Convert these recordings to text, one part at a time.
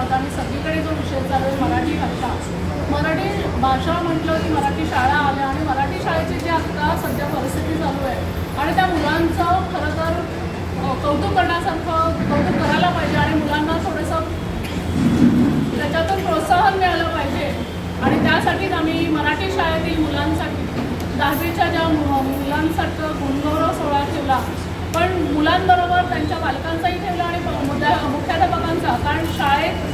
आहात आणि सगळीकडे जो विषय चालू आहे मराठी भाषा, मराठी भाषा म्हटलं की मराठी शाळा आल्या आणि मराठी शाळेची जी आता सध्या परिस्थिती चालू आहे आणि त्या मुलांचं खरं तर कौतुक करण्यासारखं कौतुक करायला पाहिजे आणि मुलांना थोडंसं त्याच्यातून प्रोत्साहन मिळालं पाहिजे. आणि त्यासाठीच आम्ही मराठी शाळेतील मुलांसाठी 10वीच्या ज्या मुलांसाठी गुणगौरव सोहळा ठेवला, पण मुलांबरोबर त्यांच्या पालकांचाही ठेवला आणि मुख्याध्यापकांचा. कारण शाळेत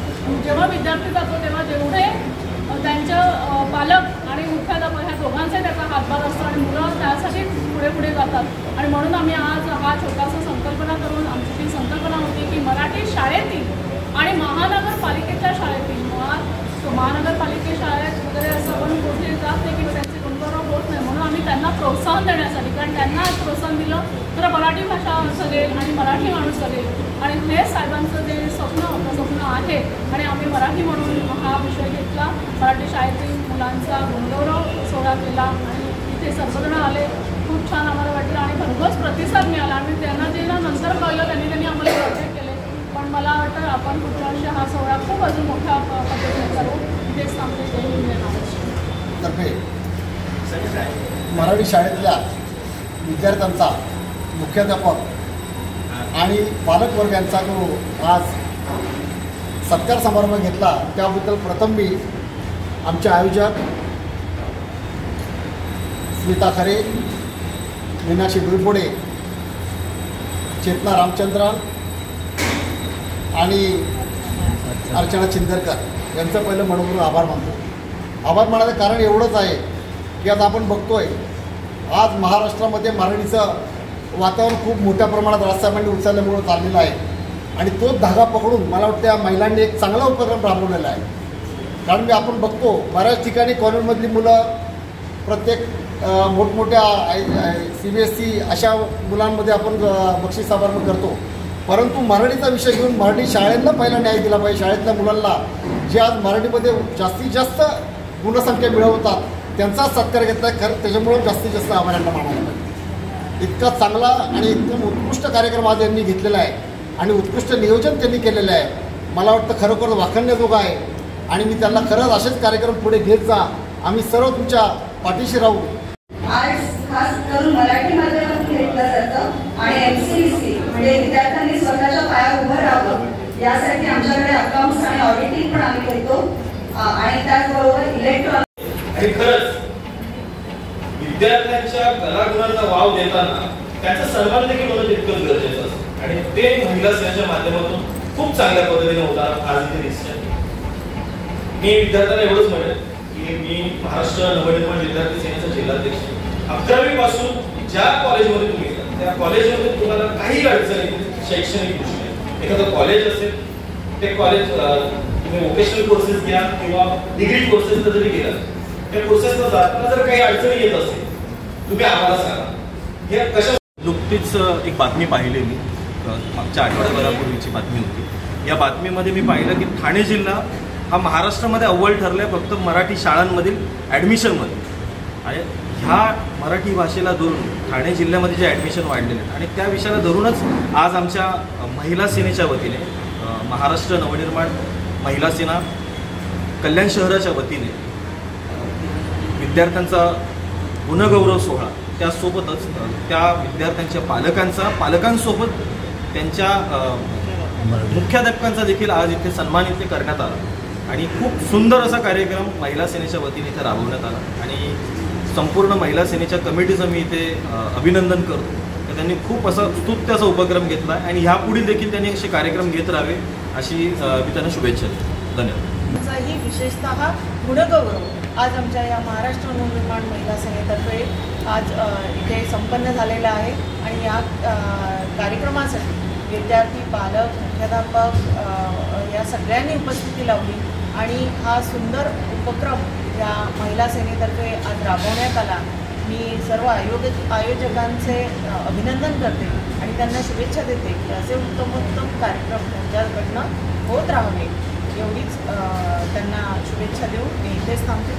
जेव्हा विद्यार्थी जातो तेव्हा जेवढे त्यांच्या पालक आणि मुख्याध्यापक ह्या दोघांचे त्याचा हातभार असतो आणि मुलं त्यासाठी पुढे पुढे जातात. आणि म्हणून आम्ही आज हा छोटासा संकल्पना करून आमची ती संकल्पना होती की मराठी शाळेतील आणि महानगरपालिकेच्या शाळेतील महानगरपालिके शाळेत वगैरे असं आपण कुठे जात नाही किंवा त्यांचे गुणगौरव होत नाही. म्हणून आम्ही त्यांना प्रोत्साहन देण्यासाठी, कारण त्यांना प्रोत्साहन दिलं तर मराठी भाषा सगेल आणि मराठी माणूस सगेल. आणि हे साहेबांचं जे स्वप्न आहे आणि आम्ही मराठी म्हणून हा विषय घेतला. मराठी शाळेतील मुलांचा गुणगौरव सोहळा केला आणि इथे सर्वजण आले. खूप छान आम्हाला वाटलं आणि भरघोस प्रतिसाद मिळाला. आणि त्यांना जे नंतर कळलं त्यांनी आम्हाला प्रोजेक्ट केले. पण मला वाटतं आपण पुढच्या वर्षी हा सोहळा खूप अजून मोठ्या पद्धतीने करू. इथेच आमचे जय हिंद तर्फे मराठी शाळेतल्या विद्यार्थ्यांचा मुख्याध्यापक आणि पालकवर्ग यांचा जो आज सत्कार समारंभ घेतला त्याबद्दल प्रथम मी आमचे आयोजक स्मिता खरे, मीनाक्षी डुईबोडे, चेतना रामचंद्रन आणि अर्चना चिंदरकर यांचं पहिलं मनपूर्वक आभार मानतो. आभार मानायचं कारण एवढंच आहे की आज आपण बघतोय आज महाराष्ट्रामध्ये मराठीचं वातावरण खूप मोठ्या प्रमाणात राजसाहेबांनी उचलल्यामुळं चाललेलं आहे आणि तोच धागा पकडून मला वाटतं या महिलांनी एक चांगला उपक्रम राबवलेला आहे. कारण आपण बघतो बऱ्याच ठिकाणी कॉलेजमधली मुलं प्रत्येक मोठमोठ्या CBSE अशा मुलांमध्ये आपण बक्षीस समारंभ करतो, परंतु मराठीचा विषय घेऊन मराठी शाळेला पहिला न्याय दिला पाहिजे. शाळेतल्या मुलांना जे आज मराठीमध्ये जास्तीत जास्त गुणसंख्या मिळवतात त्यांचा सत्कार घेतला आहे. खरं त्याच्यामुळं जास्तीत जास्त आभारांना मानायला पाहिजे. इतका चांगला आणि एकदम उत्कृष्ट कार्यक्रम आज यांनी घेतलेला आहे आणि उत्कृष्ट नियोजन त्यांनी केलेलं आहे. मला वाटतं खरोखर वाखाणण्याजोगं आहे आणि मी त्यांना खरंच असेच कार्यक्रम पुढे घेत जा. आम्ही सर्व तुमच्या पाठीशी राहू. आज खास करून मराठी माध्यमातून घेतलं जातं आणि MCVC म्हणजे विद्यार्थ्यांनी स्वतःच्या पायावर उभं राहावं यासाठी आमच्याकडे अकाउंट्स आणि ऑडिटिंग पण आम्ही करतो आणि त्याचबरोबर इलेक्ट्रॉनिक. आणि खरंच विद्यार्थ्यांच्या कलागुणांना वाव देताना त्यांचा सन्मान देखील होणं तितकंच गरजेचं असतं आणि ते महिला सेनेच्या माध्यमातून खूप चांगल्या पद्धतीने होता. आज इथे दिसतं मी विद्यार्थ्यांना एवढंच म्हणेन की मी महाराष्ट्र नवनिर्माण विद्यार्थी सेनेचा जिल्हाध्यक्ष. 11वी पासून ज्या कॉलेजमध्ये तुम्ही येतात त्या कॉलेजमध्ये तुम्हाला काही अडचण येते शैक्षणिक दृष्टीने, एखादं कॉलेज असेल ते कॉलेज तुम्ही वोकेशनल कोर्सेस घ्या किंवा डिग्री कोर्सेसला जरी गेला त्या कोर्सेसला जाताना जर काही अडचणी येत असेल तुम्ही आम्हाला सांगा. हे कशा नुकतीच एक बातमी पाहिलेली, मागच्या आठवड्याभरापूर्वीची बातमी होती. या बातमीमध्ये मी पाहिलं की ठाणे जिल्हा हा महाराष्ट्रामध्ये अव्वल ठरलाय फक्त मराठी शाळांमधील ॲडमिशनमध्ये. आणि ह्या मराठी भाषेला धरून ठाणे जिल्ह्यामध्ये जे ॲडमिशन वाढलेले आहेत आणि त्या विषयाला धरूनच आज आमच्या महिला सेनेच्या वतीने महाराष्ट्र नवनिर्माण महिला सेना कल्याण शहराच्या वतीने विद्यार्थ्यांचा गुणगौरव सोहळा, त्यासोबतच त्या विद्यार्थ्यांच्या पालकांसोबत त्यांच्या मुख्याध्यापकांचा देखील आज इथे सन्मान इथे करण्यात आला आणि खूप सुंदर असा कार्यक्रम महिला सेनेच्या वतीने इथे राबवण्यात आला आणि संपूर्ण महिला सेनेच्या कमिटीचं मी इथे अभिनंदन करतो. तर त्यांनी खूप असा स्तुत्य असा उपक्रम घेतला आहे आणि ह्यापुढील देखील त्यांनी असे कार्यक्रम घेत राहावे अशी मी त्यांना शुभेच्छा देतो. धन्यवाद. ही विशेषतः गुणगौरव आज आमच्या या महाराष्ट्र नवनिर्माण महिला सेनेतर्फे आज इथे संपन्न झालेला आहे आणि या कार्यक्रमासाठी विद्यार्थी, पालक, मुख्याध्यापक या सगळ्यांनी उपस्थिती लावली आणि हा सुंदर उपक्रम या महिला सेनेतर्फे आज राबवण्यात आला. मी सर्व आयोजकांचे अभिनंदन करते आणि त्यांना शुभेच्छा देते की असे उत्तमोत्तम कार्यक्रम त्यांच्याकडनं होत राहावे एवढीच त्यांना शुभेच्छा देऊन मी इथेच थांबते.